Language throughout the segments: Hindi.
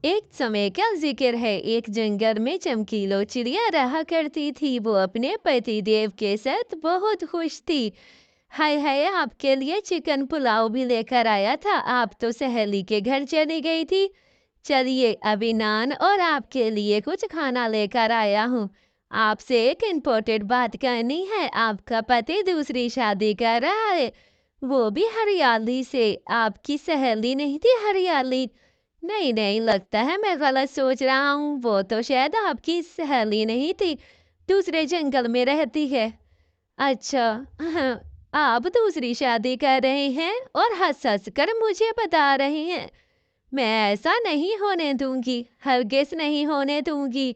एक समय का जिक्र है, एक जंगल में चमकीलो चिड़िया रहा करती थी। वो अपने पति देव के साथ बहुत खुश थी। हाय हाय, आपके लिए चिकन पुलाव भी लेकर आया था। आप तो सहेली के घर चली गई थी। चलिए, अभी नान और आपके लिए कुछ खाना लेकर आया हूँ। आपसे एक इम्पोर्टेंट बात करनी है। आपका पति दूसरी शादी कर रहा है, वो भी हरियाली से। आपकी सहेली नहीं थी हरियाली? नहीं नहीं, लगता है मैं गलत सोच रहा हूँ। वो तो शायद आपकी सहेली नहीं थी, दूसरे जंगल में रहती है। अच्छा। हाँ, आप दूसरी शादी कर रहे हैं और हंस हंस कर मुझे बता रहे हैं। मैं ऐसा नहीं होने दूंगी, हरगिज नहीं होने दूंगी।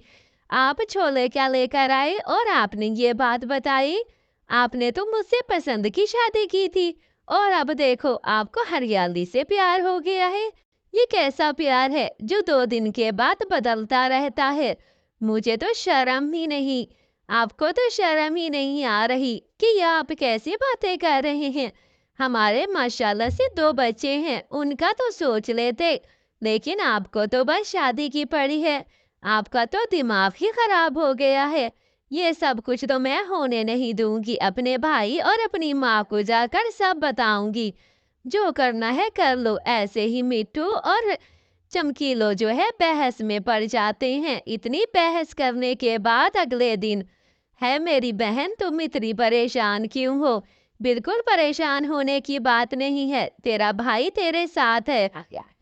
आप छोले क्या लेकर आए और आपने ये बात बताई? आपने तो मुझसे पसंद की शादी की थी और अब देखो आपको हरियाली से प्यार हो गया है। ये कैसा प्यार है जो 2 दिन के बाद बदलता रहता है? मुझे तो शर्म ही नहीं। आपको तो शर्म ही नहीं आ रही कि ये आप कैसी बातें कर रहे हैं? हमारे माशाल्लाह से 2 बच्चे हैं, उनका तो सोच लेते। लेकिन आपको तो बस शादी की पड़ी है। आपका तो दिमाग ही खराब हो गया है। ये सब कुछ तो मैं होने नहीं दूंगी। अपने भाई और अपनी माँ को जाकर सब बताऊंगी। जो करना है कर लो। ऐसे ही मिट्टू और चमकीलो जो है बहस में पड़ जाते हैं। इतनी बहस करने के बाद अगले दिन, है मेरी बहन तुम इतनी परेशान क्यों हो? बिल्कुल परेशान होने की बात नहीं है, तेरा भाई तेरे साथ है।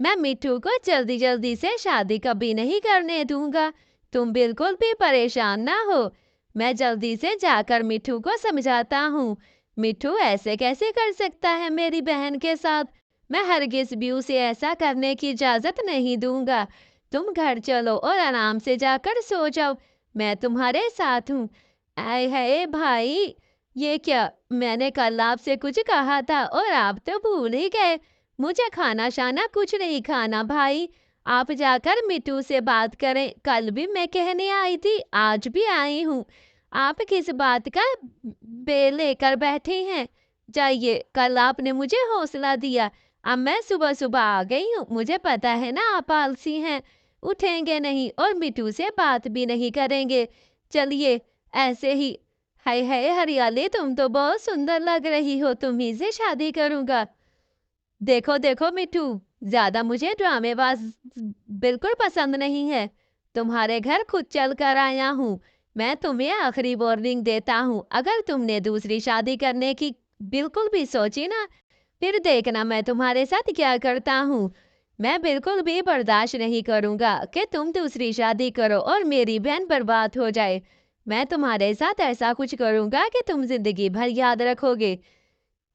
मैं मिट्टू को जल्दी जल्दी से शादी कभी नहीं करने दूंगा। तुम बिल्कुल भी परेशान ना हो। मैं जल्दी से जाकर मिट्टू को समझाता हूँ। मिट्टू ऐसे कैसे कर सकता है मेरी बहन के साथ? मैं हरगिज भी उसे ऐसा करने की इजाजत नहीं दूंगा। तुम घर चलो और आराम से जाकर सो जाओ। मैं तुम्हारे साथ हूँ। आय हाय भाई, ये क्या? मैंने कल आपसे कुछ कहा था और आप तो भूल ही गए। मुझे खाना शाना कुछ नहीं खाना भाई। आप जाकर मिट्टू से बात करें। कल भी मैं कहने आई थी, आज भी आई हूँ। आप किस बात का बे लेकर बैठे हैं? जाइए, कल आपने मुझे हौसला दिया, अब मैं सुबह सुबह आ गई हूँ। मुझे पता है ना आप आलसी हैं, उठेंगे नहीं और मिट्टू से बात भी नहीं करेंगे। चलिए, ऐसे ही। हाय हाय हरियाली, तुम तो बहुत सुंदर लग रही हो, तुम्ही से शादी करूंगा। देखो देखो मिट्टू, ज्यादा मुझे ड्रामेबाज बिल्कुल पसंद नहीं है। तुम्हारे घर खुद चल कर आया हूँ। मैं तुम्हें आखिरी वार्निंग देता हूँ, अगर तुमने दूसरी शादी करने की बिल्कुल भी सोची ना, फिर देखना मैं तुम्हारे साथ क्या करता हूँ। मैं बिल्कुल भी बर्दाश्त नहीं करूंगा कि तुम दूसरी शादी करो और मेरी बहन बर्बाद हो जाए। मैं तुम्हारे साथ ऐसा कुछ करूंगा कि तुम जिंदगी भर याद रखोगे।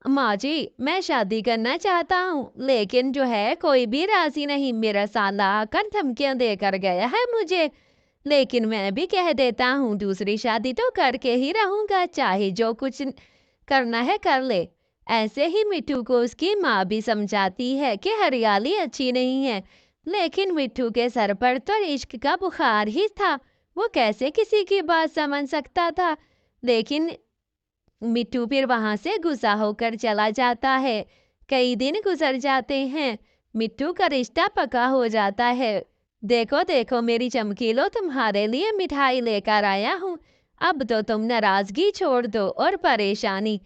माँ जी, मैं शादी करना चाहता हूँ, लेकिन जो है कोई भी राजी नहीं। मेरा साला आकर धमकियां देकर गया है मुझे। लेकिन मैं भी कह देता हूँ, दूसरी शादी तो करके ही रहूंगा, चाहे जो कुछ करना है कर ले। ऐसे ही मिट्टू को उसकी माँ भी समझाती है कि हरियाली अच्छी नहीं है। लेकिन मिट्टू के सर पर तो इश्क का बुखार ही था। वो कैसे किसी की बात समझ सकता था? लेकिन मिट्टू फिर वहां से गुस्सा होकर चला जाता है। कई दिन गुजर जाते हैं, मिट्टू का रिश्ता पक्का हो जाता है। देखो देखो मेरी चमकीलो, तुम्हारे लिए मिठाई लेकर आया हूँ। अब तो तुम नाराजगी छोड़ दो और परेशानी।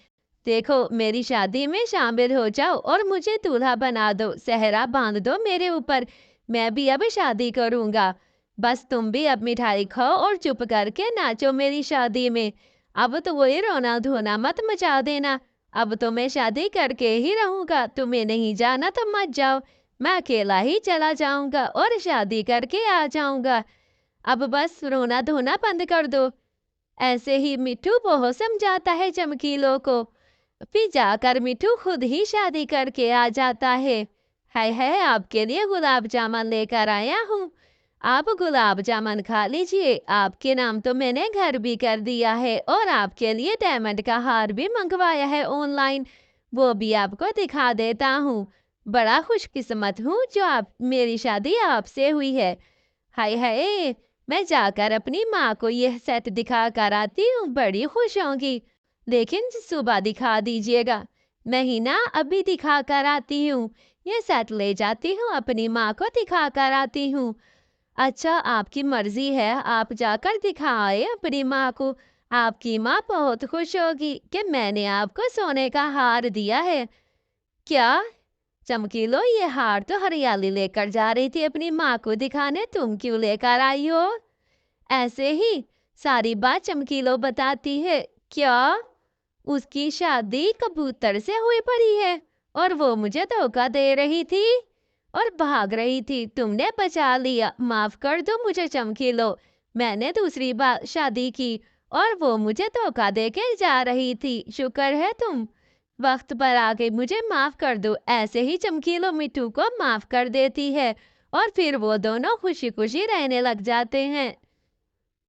देखो, मेरी शादी में शामिल हो जाओ और मुझे दूल्हा बना दो, सेहरा बांध दो मेरे ऊपर। मैं भी अब शादी करूंगा। बस तुम भी अब मिठाई खाओ और चुप करके नाचो मेरी शादी में। अब तो वही रोना धोना मत मचा देना। अब तो मैं शादी करके ही रहूंगा, तुम्हें नहीं जाना तो मत जाओ। मैं अकेला ही चला जाऊंगा और शादी करके आ जाऊंगा। अब बस रोना धोना बंद कर दो। ऐसे ही मिट्टू बहुत समझाता है चमकीलों को। फिर जाकर मिट्टू खुद ही शादी करके आ जाता है। हाय हाय, आपके लिए गुलाब जामुन लेकर आया हूँ। आप गुलाब जामुन खा लीजिए। आपके नाम तो मैंने घर भी कर दिया है और आपके लिए डायमंड का हार भी मंगवाया है ऑनलाइन। वो भी आपको दिखा देता हूँ। बड़ा खुशकिस्मत हूँ जो आप मेरी शादी आपसे हुई है। हाय हाय, मैं जाकर अपनी माँ को यह सेट दिखा कर आती हूँ, बड़ी खुश होंगी। लेकिन सुबह दिखा दीजिएगा। नहीं ना, अभी दिखा कर आती हूँ। ये सेट ले जाती हूँ, अपनी माँ को दिखा कर आती हूँ। अच्छा, आपकी मर्जी है, आप जाकर दिखाए अपनी माँ को। आपकी माँ बहुत खुश होगी कि मैंने आपको सोने का हार दिया है। क्या? चमकीलो, ये हार तो हरियाली लेकर जा रही थी अपनी माँ को दिखाने, तुम क्यों लेकर आई हो? ऐसे ही सारी बात चमकीलो बताती है। क्या? उसकी शादी कबूतर से हुई पड़ी है और वो मुझे धोखा दे रही थी और भाग रही थी, तुमने बचा लिया। माफ कर दो मुझे चमकीलो, मैंने दूसरी बार शादी की और वो मुझे धोखा दे के जा रही थी। शुक्र है तुम वक्त पर आ गई, मुझे माफ कर दो। ऐसे ही चमकीलो मिट्टू को माफ कर देती है और फिर वो दोनों खुशी खुशी रहने लग जाते हैं।